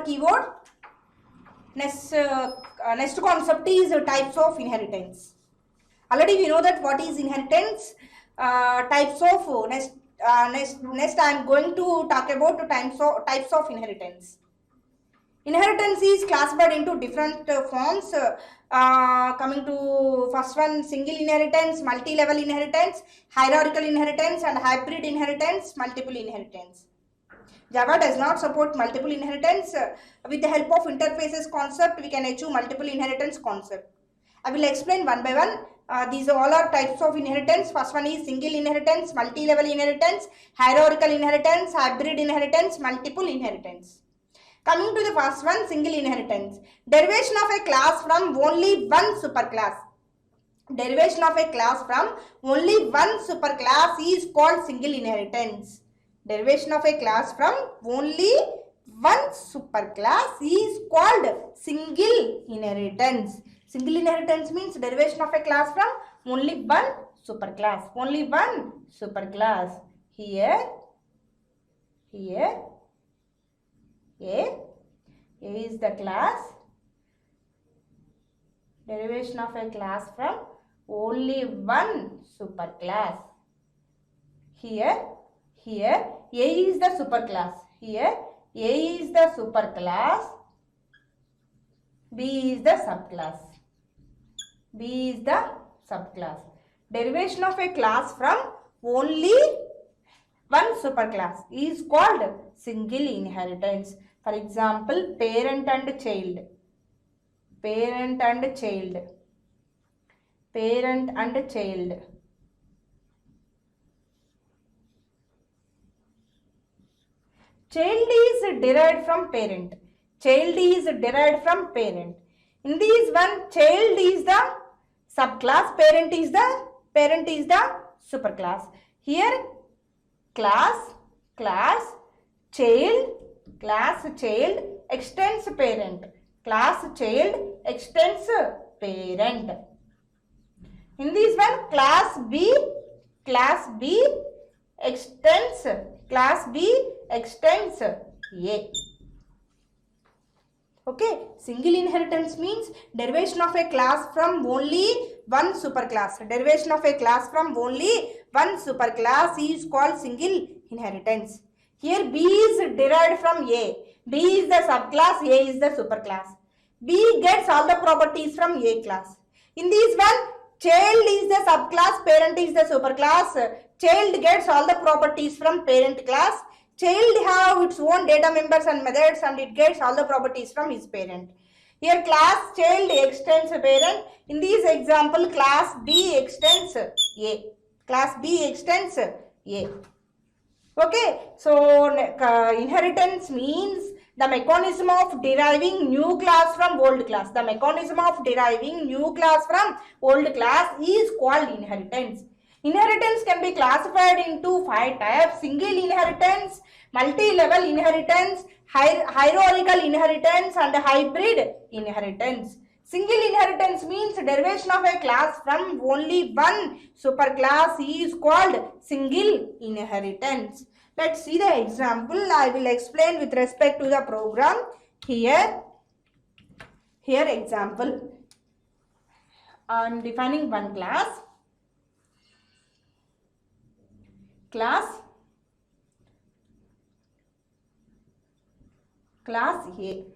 Keyword. Next concept is types of inheritance. Already we know that what is inheritance. Types of next I am going to talk about types of inheritance. Inheritance is classified into different forms. Coming to first one, single inheritance, multi-level inheritance, hierarchical inheritance, and hybrid inheritance, multiple inheritance. Java does not support multiple inheritance. With the help of interfaces concept, we can achieve multiple inheritance concept. I will explain one by one. These all are types of inheritance. First one is single inheritance, multi-level inheritance, hierarchical inheritance, hybrid inheritance, multiple inheritance. Coming to the first one, single inheritance. Derivation of a class from only one superclass. Derivation of a class from only one superclass is called single inheritance. Derivation of a class from only one superclass is called single inheritance. Single inheritance means derivation of a class from only one superclass. Only one superclass. Here, A is the class. Derivation of a class from only one superclass. Here A is the superclass. Here A is the superclass. B is the subclass. B is the subclass. Derivation of a class from only one superclass is called single inheritance. For example, parent and child. Parent and child. Parent and child. Child is derived from parent. Child is derived from parent. In this one, child is the subclass, parent is the superclass. Here, class, child extends parent. Class child extends parent. In this one, class B extends A. Okay, single inheritance means derivation of a class from only one superclass. Derivation of a class from only one superclass is called single inheritance. Here B is derived from A. B is the subclass, A is the superclass. B gets all the properties from A class. In this one, child is the subclass, parent is the superclass. Child gets all the properties from parent class. Child have its own data members and methods and it gets all the properties from his parent. Here class child extends parent. In this example, class B extends A. Class B extends A. Okay, so inheritance means the mechanism of deriving new class from old class. The mechanism of deriving new class from old class is called inheritance. Inheritance can be classified into 5 types: single inheritance, multi-level inheritance, hierarchical inheritance, and hybrid inheritance. Single inheritance means derivation of a class from only one superclass is called single inheritance. Let's see the example. I will explain with respect to the program. Here example. I am defining one class. Class A.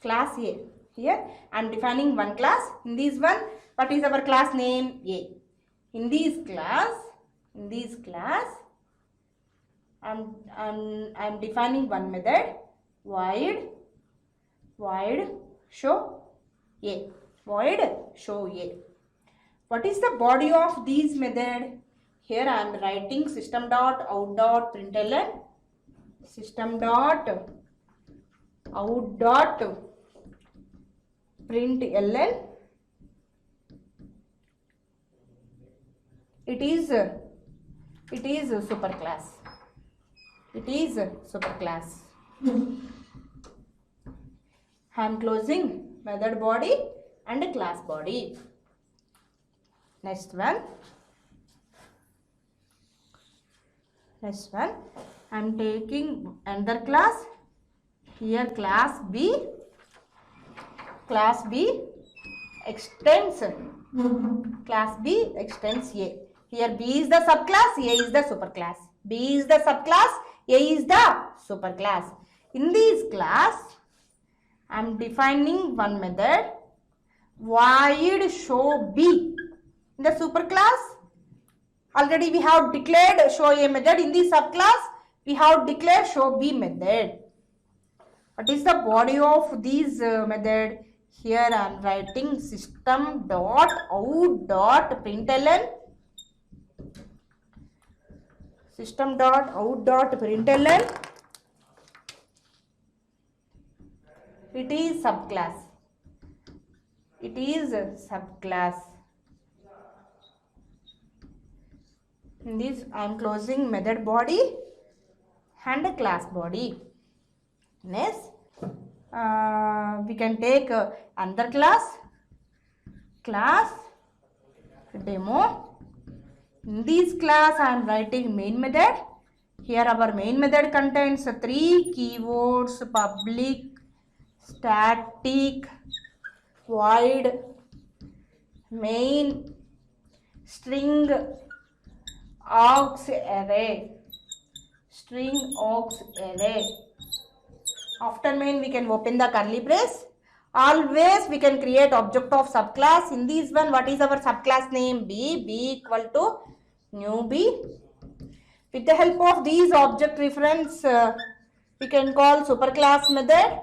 Class A. Here I am defining one class. In this one, what is our class name? A. In this class, I'm defining one method, void show A. Void show A. What is the body of this method? Here I am writing system.out.println. System.out.println. It is superclass. It is superclass. I am closing method body and class body. Next one. I am taking another class. Here class B extends class B extends A. Here B is the subclass, A is the superclass. B is the subclass, A is the superclass. In this class, I am defining one method, void show B. In the superclass, already we have declared show A method. In the subclass, we have declared show B method. What is the body of this method? Here I am writing system.out.println. System.out.println. It is subclass. It is subclass. In this I am closing method body and class body. Next, we can take another class demo. In this class I am writing main method. Here our main method contains 3 keywords: public, static, void, main, string, aux array. String aux array. After main we can open the curly brace. Always we can create object of subclass. In this one, what is our subclass name? B. B equal to new B. With the help of these object reference, we can call superclass method.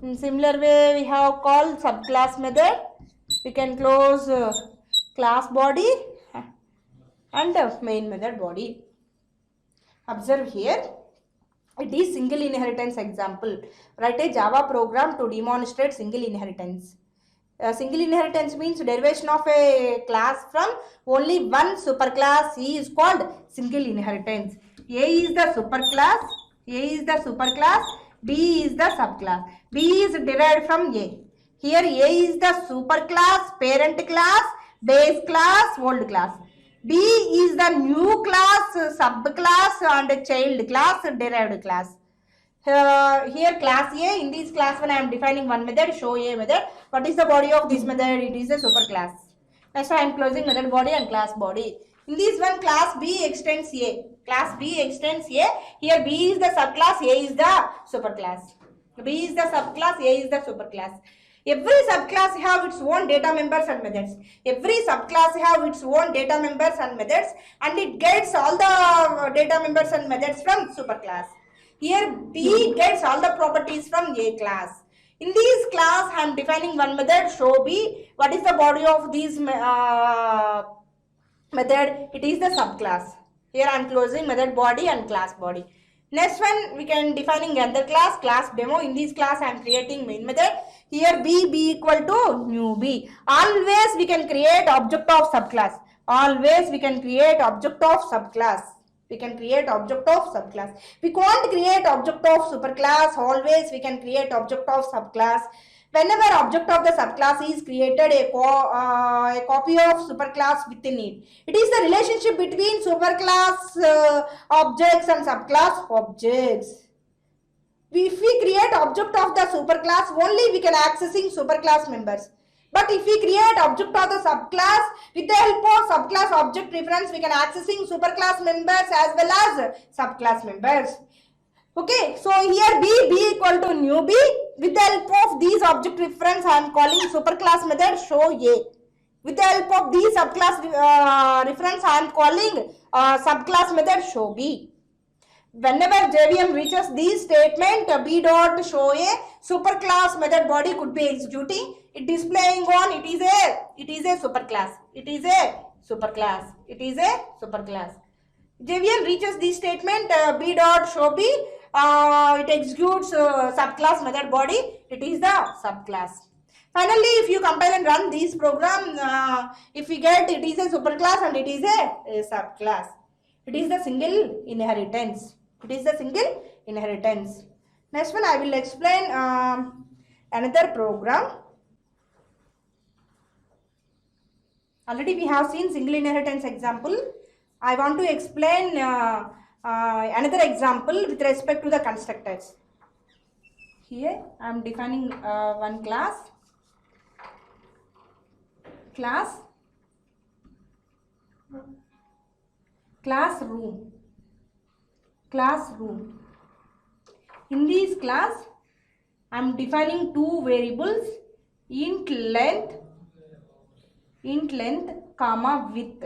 In similar way, we have called subclass method. We can close class body and main method body. Observe here. It is single inheritance example. Write a Java program to demonstrate single inheritance. Single inheritance means derivation of a class from only one superclass. C is called single inheritance. A is the superclass. B is the subclass. B is derived from A. Here A is the superclass, parent class, base class, old class. B is the new class, subclass and child class, derived class. Here class A, in this class when I am defining one method, show A method. What is the body of this method? It is a superclass. Next I am closing method body and class body. In this one, class B extends A. Class B extends A. Here B is the subclass, A is the superclass. B is the subclass, A is the superclass. Every subclass have its own data members and methods. Every subclass have its own data members and methods, and it gets all the data members and methods from superclass. Here B gets all the properties from A class. In this class, I am defining one method, show B. What is the body of this method? It is the subclass. Here I am closing method body and class body. Next one, we can defining another class demo. In this class, I am creating main method. Here B equal to new B. Always we can create object of subclass. Always we can create object of subclass. We can create object of subclass. We can't create object of superclass. Always we can create object of subclass. Whenever object of the subclass is created, a copy of superclass within it. It is the relationship between superclass objects and subclass objects. If we create object of the superclass, only we can accessing superclass members. But if we create object of the subclass, with the help of subclass object reference, we can accessing superclass members as well as subclass members. Okay, so here B equal to new B. With the help of these object reference, I am calling superclass method show A. With the help of these subclass reference, I am calling subclass method show B. Whenever JVM reaches this statement, B dot show A, superclass method body could be executing. It displaying on it is a superclass. It is a superclass. It is a superclass. JVM reaches this statement, B dot show B. It executes subclass method body. It is the subclass. Finally, if you compile and run this program, if we get it is a superclass and it is a subclass. It is the single inheritance. It is the single inheritance. Next one I will explain another program. Already we have seen single inheritance example. I want to explain another example with respect to the constructors. Here I am defining one classroom. In this class I am defining two variables, int length comma width.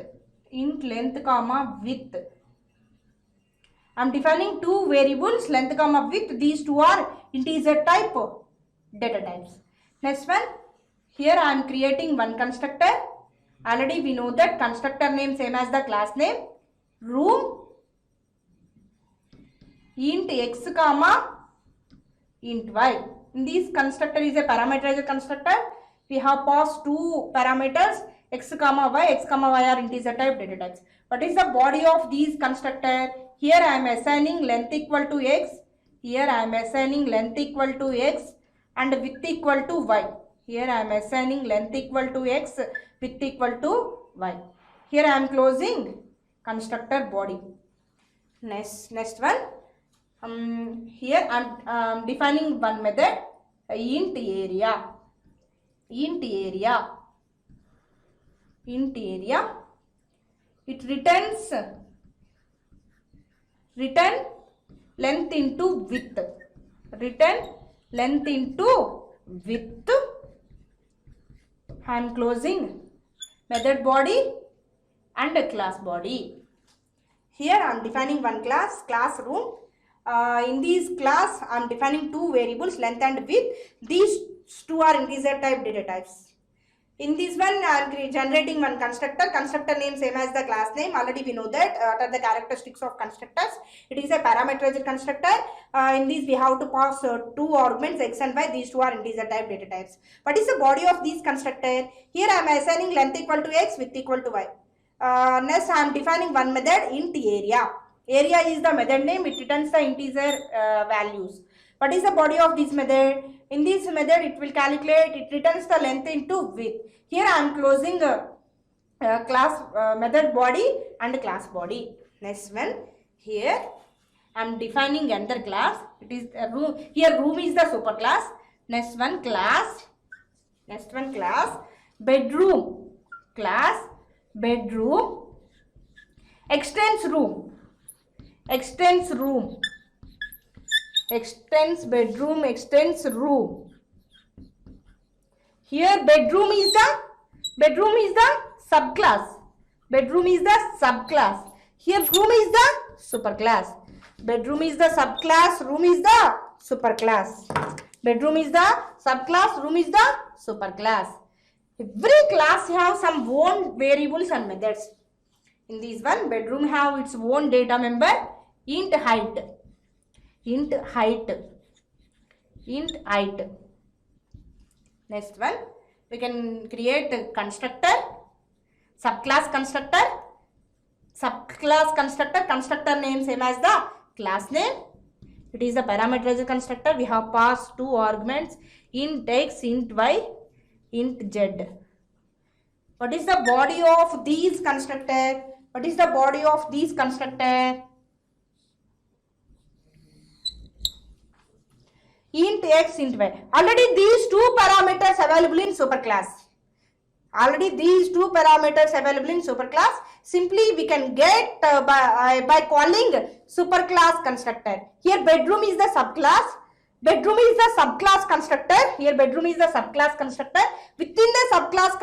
I am defining two variables, length comma width. These two are integer type data types. Next one, here I am creating one constructor. Already we know that constructor name same as the class name. Room int x comma int y. In this constructor is a parameterized constructor. We have passed two parameters, x comma y are integer type data types. What is the body of these constructor? Here I am assigning length equal to x. Here I am assigning length equal to x and width equal to y. Here I am assigning length equal to x, width equal to y. Here I am closing constructor body. Next one. Here I am defining one method, int area. It return length into width. I am closing method body and a class body. Here I am defining one classroom. In this class I am defining two variables, length and width. These two are integer type data types. In this one I am generating one constructor. Constructor name same as the class name. Already we know that what are the characteristics of constructors. It is a parameterized constructor. In this we have to pass two arguments x and y. These two are integer type data types. What is the body of this constructor? Here I am assigning length equal to x, width equal to y. Next I am defining one method, int area. Area is the method name. It returns the integer values. What is the body of this method? In this method it will calculate, it returns the length into width. Here I am closing class method body and class body. Next one, here I am defining another class. It is room. Here room is the superclass. Next one class. Bedroom. Class bedroom. Extends bedroom, extends room. Here bedroom is the subclass. Here room is the superclass. Bedroom is the subclass, room is the superclass. Bedroom is the subclass, room is the superclass. Every class have some own variables and methods. In this one, bedroom have its own data member, int height. Next one, we can create a constructor, subclass constructor. Constructor name same as the class name. It is a parameterized constructor. We have passed two arguments, int x, int y, int z. What is the body of these constructor? Int x, int y. Already these two parameters available in superclass. Simply we can get by calling superclass constructor. Here bedroom is the subclass. Bedroom is the subclass constructor. Here bedroom is the subclass constructor. Within the subclass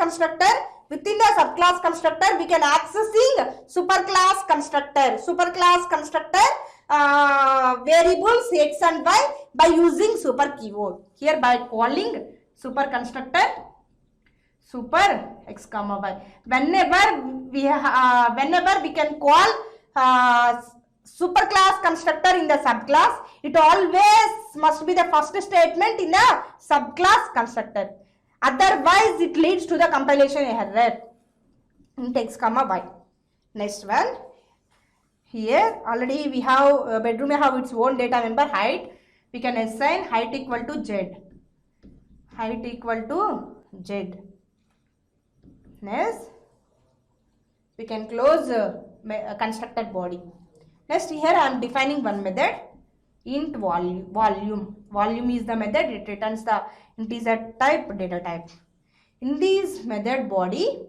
constructor, we can accessing superclass constructor. Variables x and y by using super keyword. Here by calling super constructor, super x comma y. Whenever we can call superclass constructor in the subclass, it always must be the first statement in the subclass constructor. Otherwise, it leads to the compilation error. Int x comma y. Next one. Here already we have bedroom have its own data member height. We can assign height equal to z. Next, we can close constructor body. Next, here I am defining one method, int volume is the method, it returns the integer type data type. In this method body,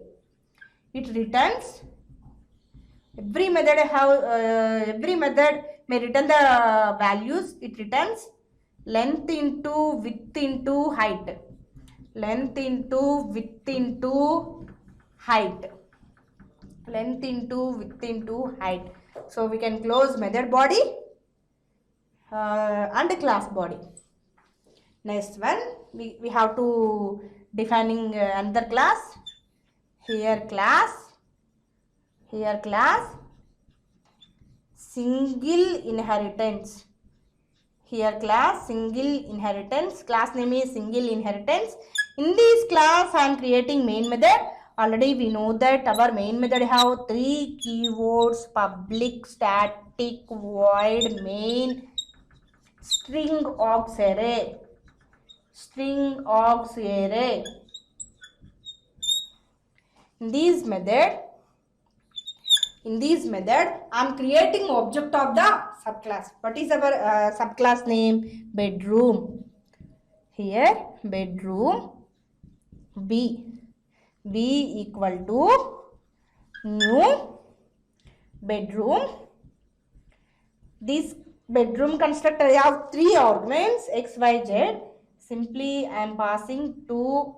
it returns every method may return the values. It returns length into width into height, length into width into height, length into width into height. So we can close method body and class body. Next one, we have to defining another class. Here class single inheritance. Here class single inheritance. Class name is single inheritance. In this class I am creating main method. Already we know that our main method have three keywords: public, static, void, main, string aux array, string aux array. In this method I am creating object of the subclass. What is our subclass name? Bedroom. Here bedroom b equal to new bedroom. This bedroom constructor have three arguments x, y, z. Simply I am passing 2,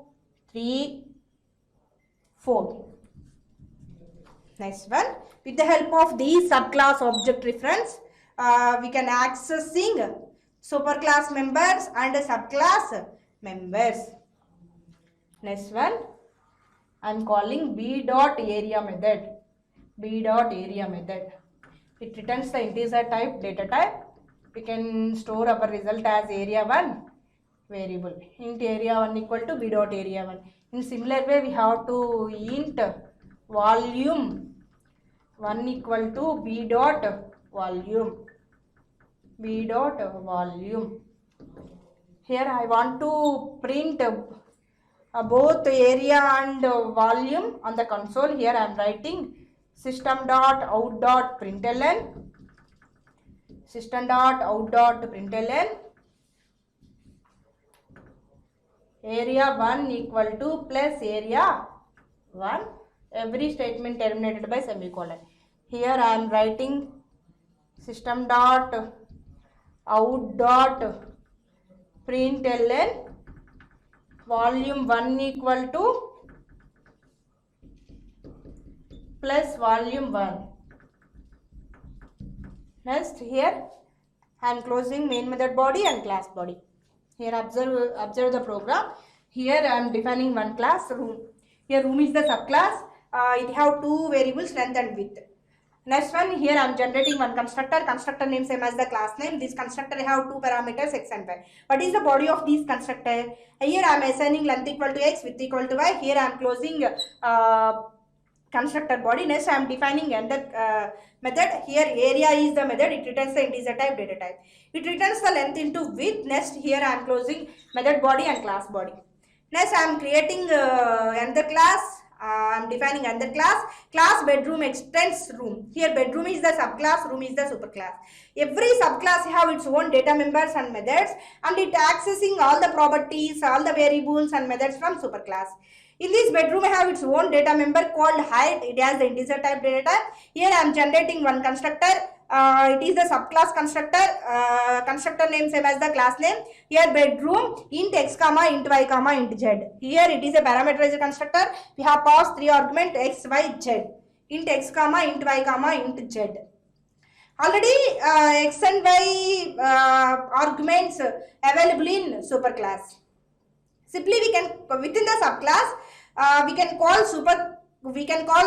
3, 4. Next one, with the help of these subclass object reference, we can accessing superclass members and subclass members. Next one, I am calling b.area method. b.area method. It returns the integer type data type. We can store our result as area1 variable. Int area1 equal to b.area1. In similar way, we have to int volume 1 equal to b.volume. b.volume. Here I want to print both area and volume on the console. Here I am writing system.out.println, system.out.println area1 equal to plus area1. Every statement terminated by semicolon. Here I am writing system.out.println volume 1 equal to plus volume 1. Next, here I am closing main method body and class body. Here observe the program. Here I am defining one class, room. Here room is the subclass. It have two variables, length and width. Next one, here I am generating one constructor. Constructor name same as the class name. This constructor have two parameters x and y. What is the body of this constructor? Here I am assigning length equal to x, width equal to y. Here I am closing constructor body. Next I am defining another method. Here area is the method. It returns the integer type data type. It returns the length into width. Next here I am closing method body and class body. Next I am creating another class. I am defining another class bedroom extends room. Here bedroom is the subclass, room is the superclass. Every subclass have its own data members and methods, and it accessing all the properties, all the variables and methods from superclass. In this bedroom I have its own data member called height. It has the integer type data type. Here I am generating one constructor. It is the subclass constructor. Constructor name same as the class name. Here bedroom int x comma int y comma int z. Here it is a parameterized constructor. We have passed three argument x, y, z. Int x comma int y comma int z. Already x and y arguments available in superclass. Simply we can within the subclass we can call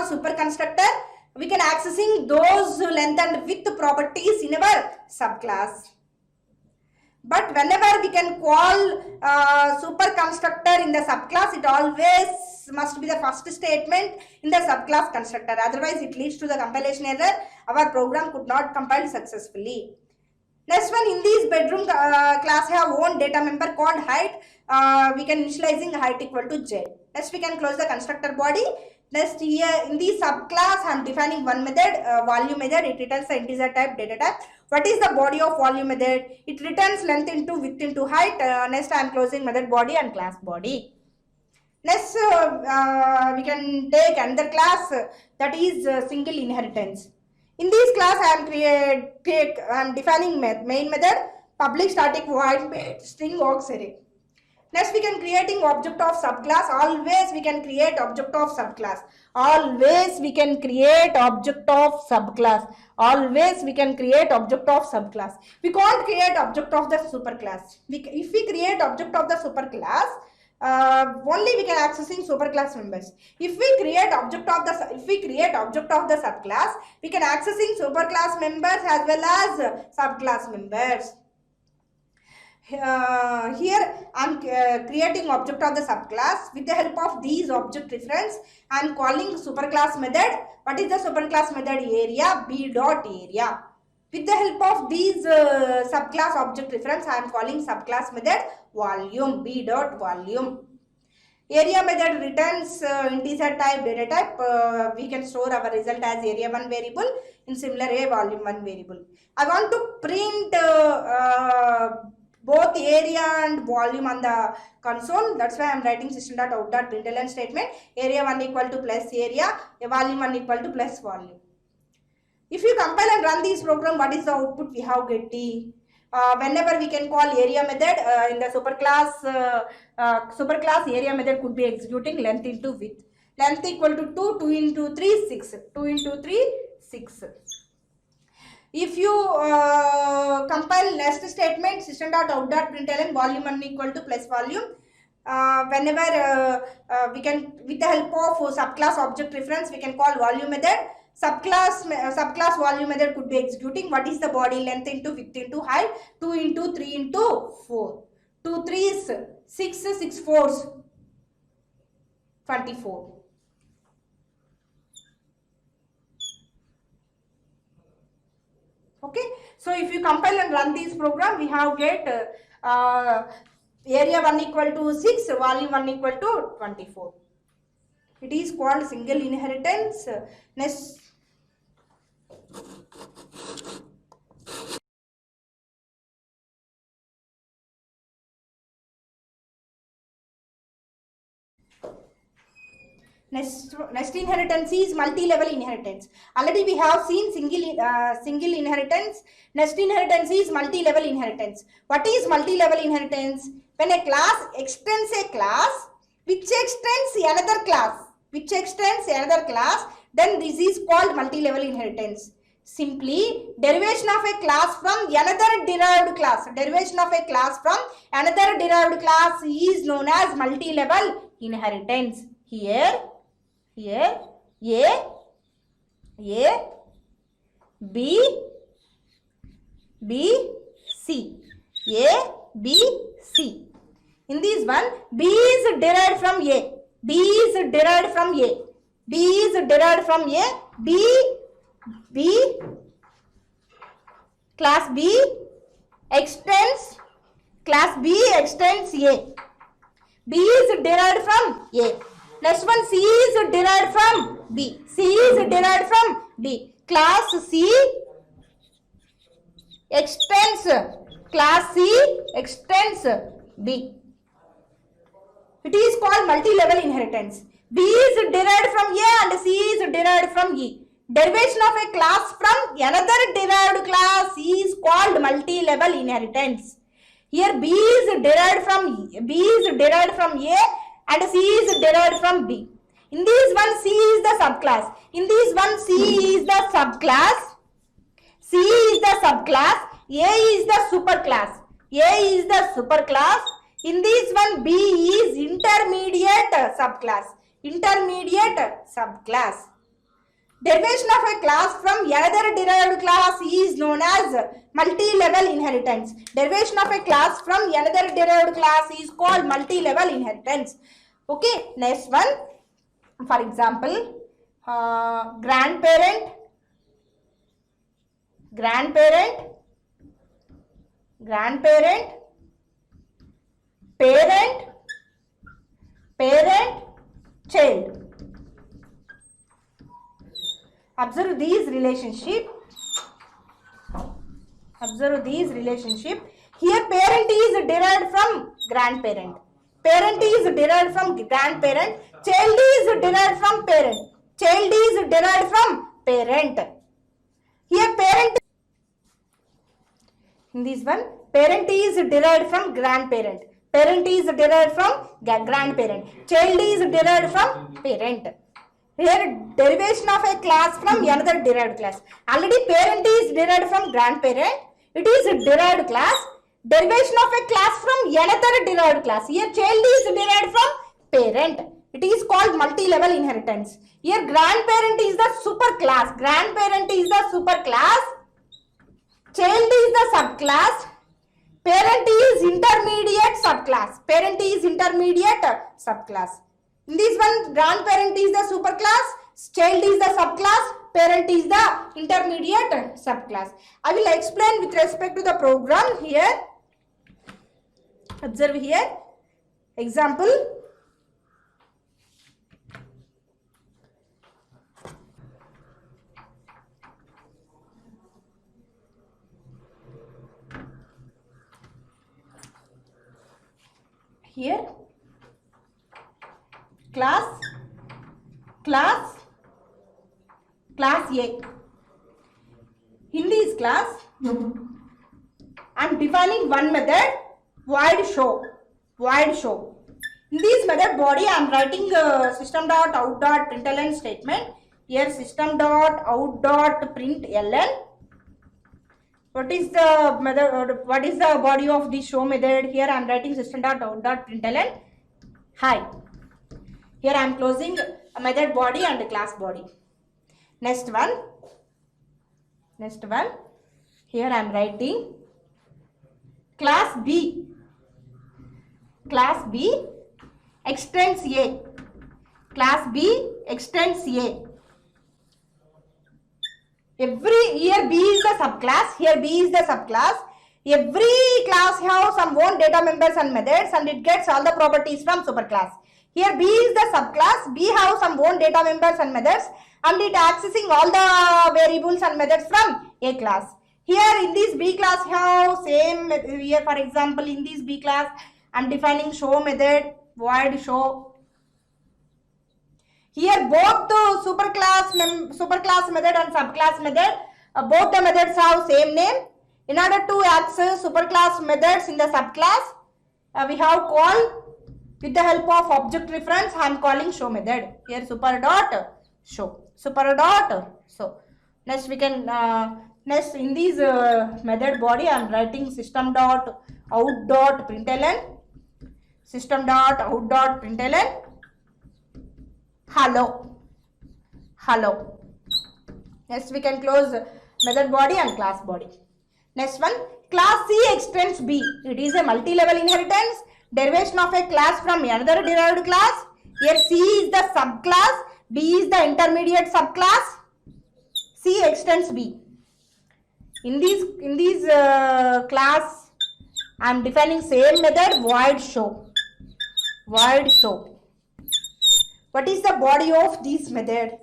super constructor. We can accessing those length and width properties in our subclass. But whenever we can call super constructor in the subclass, it always must be the first statement in the subclass constructor. Otherwise, it leads to the compilation error. Our program could not compile successfully. Next one, in this bedroom class have one data member called height. We can initializing height equal to z. Next, we can close the constructor body. Next, here in the subclass I am defining one method, volume method. It returns the integer type data type. What is the body of volume method? It returns length into width into height. Next I am closing method body and class body. Next we can take another class that is single inheritance. In this class I am defining main method, public static void main string array. Next we can creating object of subclass. Always we can create object of subclass. Always we can create object of subclass. Always we can create object of subclass. We can't create object of the superclass. If we create object of the superclass, only we can accessing superclass members. If we create object of the subclass, we can accessing superclass members as well as subclass members. Here I am creating object of the subclass. With the help of these object reference, I am calling superclass method. What is the superclass method? Area, b dot area. With the help of these subclass object reference, I am calling subclass method volume, b dot volume. Area method returns integer type data type. We can store our result as area1 variable, in similar way volume 1 variable. I want to print both area and volume on the console. That's why I am writing system.out.println statement. Area1 equal to plus area, volume 1 equal to plus volume. If you compile and run this program, what is the output we have getting? Whenever we can call area method in the superclass area method could be executing length into width. Length equal to 2 into 3 6. 2 into 3 6. If you compile next statement system.out.println volume 1 equal to plus volume, whenever we can, with the help of subclass object reference, we can call volume method. Subclass volume method could be executing. What is the body? Length into width into height. 2 into 3 into 4. 2 3s 6, 6 4s 24. Okay, so if you compile and run this program, we have get area 1 equal to 6, volume 1 equal to 24. It is called single inheritance. Next, Next inheritance is multi-level inheritance. Already we have seen single inheritance. Next inheritance is multi-level inheritance. What is multi-level inheritance? When a class extends a class which extends another class, then this is called multi-level inheritance. Simply derivation of a class from another derived class. Derivation of a class from another derived class is known as multi-level inheritance. Here A, B, C. A, B, C. In this one, B is derived from A. B is derived from A. B is derived from A. B, class B extends A. B is derived from A. Next one, C is derived from B. C is derived from B. Class C extends B. It is called multi-level inheritance. B is derived from A and C is derived from E. Derivation of a class from another derived class is called multi-level inheritance. Here B is derived from A and C is derived from B. In this one, C is the subclass. In this one, C is the subclass. C is the subclass. A is the superclass. In this one, B is intermediate subclass. Derivation of a class from another derived class is known as multi-level inheritance. Derivation of a class from another derived class is called multi-level inheritance. Okay, next one. For example, grandparent, parent, child. Observe these relationship. Observe these relationship. Here parent is derived from grandparent. Parent is derived from grandparent. Child is derived from parent. Child is derived from parent. Here parent, in this one, parent is derived from grandparent. Parent is derived from grandparent. Child is derived from parent. Here derivation of a class from another derived class. Already parent is derived from grandparent. It is derived class. Derivation of a class from another derived class. Here child is derived from parent. It is called multi-level inheritance. Here grandparent is the superclass. Grandparent is the superclass. Child is the subclass. Parent is intermediate subclass. Parent is intermediate subclass. In this one, grandparent is the superclass, child is the subclass, parent is the intermediate subclass. I will explain with respect to the program here. Observe here. Example. Here. Class A. In this class, I am defining one method, void show. In this method body, I am writing system.out.println statement. Here system.out.println. What is the method? What is the body of the show method? Here I am writing system.out.println. Hi. Here I am closing a method body and a class body. Next one. Here I am writing class B. Class B extends A. Class B extends A. Here B is the subclass. Here B is the subclass. Every class has some own data members and methods, and it gets all the properties from superclass. Here B is the subclass. B has some own data members and methods, and it accessing all the variables and methods from A class. Here in this B class have same. Here for example in this B class I am defining show method, void show. Here both the superclass method and subclass method, both the methods have same name. In order to access superclass methods in the subclass, we have call with the help of object reference. I am calling show method. Here super dot show. Next we can next in this method body I am writing system.out.println. System.out.println. Hello. Next we can close method body and class body. Next one, class C extends B. It is a multi-level inheritance. Derivation of a class from another derived class. Here C is the subclass, B is the intermediate subclass. C extends B. In this class, I am defining same method, void show. What is the body of this method?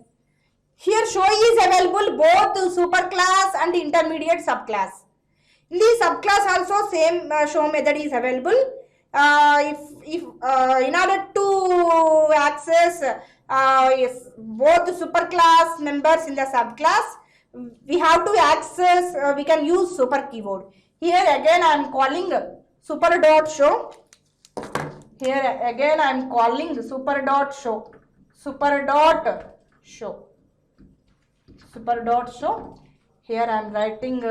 Here show is available both superclass and intermediate subclass. In the subclass also same show method is available. If in order to access both the superclass members in the subclass, we have to access, we can use super keyword. Here again I am calling super dot show. Here again I am calling super dot show. Here I am writing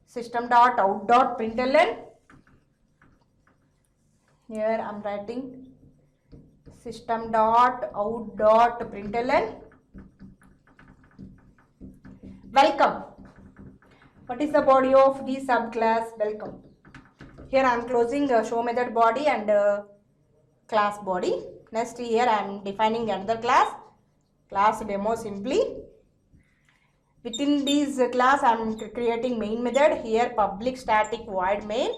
system.out.println. Here I am writing system.out.println. Welcome. What is the body of the subclass? Welcome. Here I am closing show method body and class body. Next here I am defining another class demo simply. Within this class I am creating main method. Here public static void main.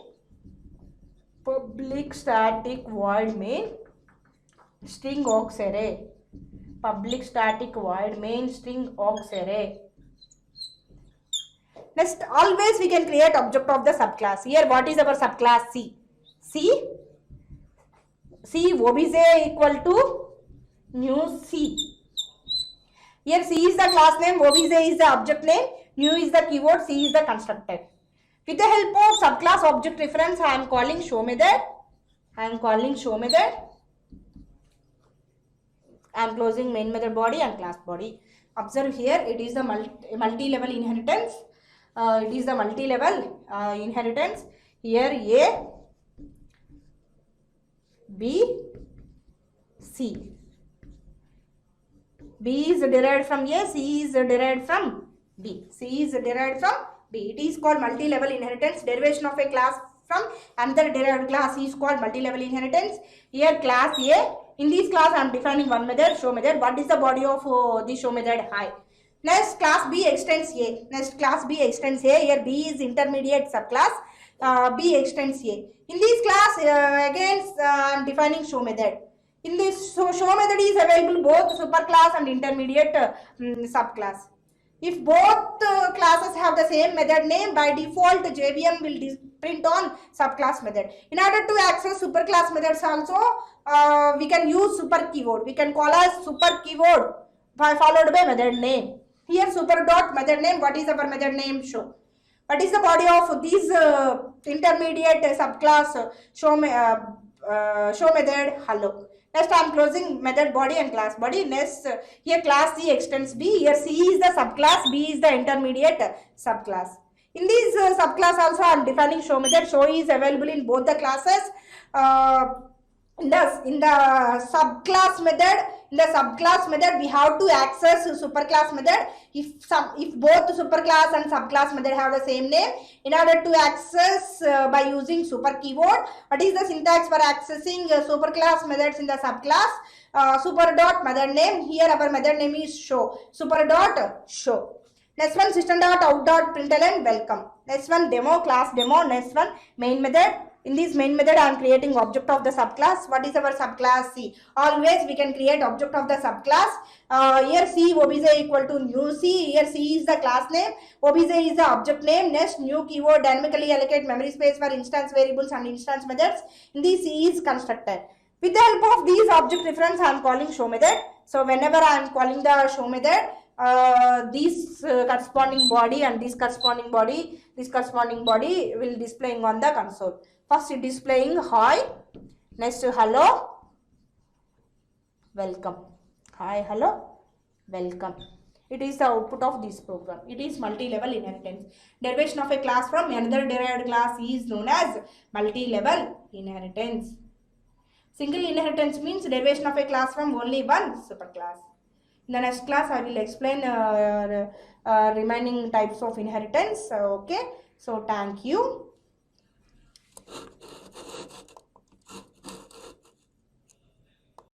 String aux array. Public static void main string aux array. Next, always we can create object of the subclass. Here, what is our subclass C? C obj equal to new C. Here C is the class name, obj is the object name, new is the keyword, C is the constructor. With the help of subclass object reference, I am calling show method. I am closing main method body and class body. Observe here, it is the multi-level inheritance. Here A, B, C. B is derived from A, C is derived from B. It is called multi-level inheritance. Derivation of a class from another derived class is called multi-level inheritance. Here class A. In this class I am defining one method, show method. What is the body of the show method? Hi. Next class B extends A. Here B is intermediate subclass. B extends A. In this class again I am defining show method. In this show method is available both superclass and intermediate subclass. If both classes have the same method name, by default JVM will print on subclass method. In order to access superclass methods also, we can use super keyword. We can call as super keyword followed by method name. Here super dot method name. What is our method name? Show. What is the body of this intermediate subclass show method? Hello. Next I am closing method body and class body. Next here class C extends B. Here C is the subclass, B is the intermediate subclass. In this subclass also I am defining show method. Show is available in both the classes. In the subclass method we have to access superclass method if both superclass and subclass method have the same name. In order to access by using super keyword, what is the syntax for accessing superclass methods in the subclass? Super dot method name. Here our method name is show. Super dot show. Next one system dot out dot println welcome. Next one demo class demo. Next one main method. In this main method I am creating object of the subclass. What is our subclass? C. Always we can create object of the subclass. Here C obj equal to new C. Here C is the class name, obj is the object name. Next new keyword, dynamically allocate memory space for instance variables and instance methods. In this C is constructor. With the help of these object reference I am calling show method. So whenever I am calling the show method, this corresponding body and this corresponding body will displaying on the console. First it displaying hi, next hello, welcome. Hi, hello, welcome. It is the output of this program. It is multi-level inheritance. Derivation of a class from another derived class is known as multi-level inheritance. Single inheritance means derivation of a class from only one superclass. In the next class I will explain remaining types of inheritance. Okay, so thank you.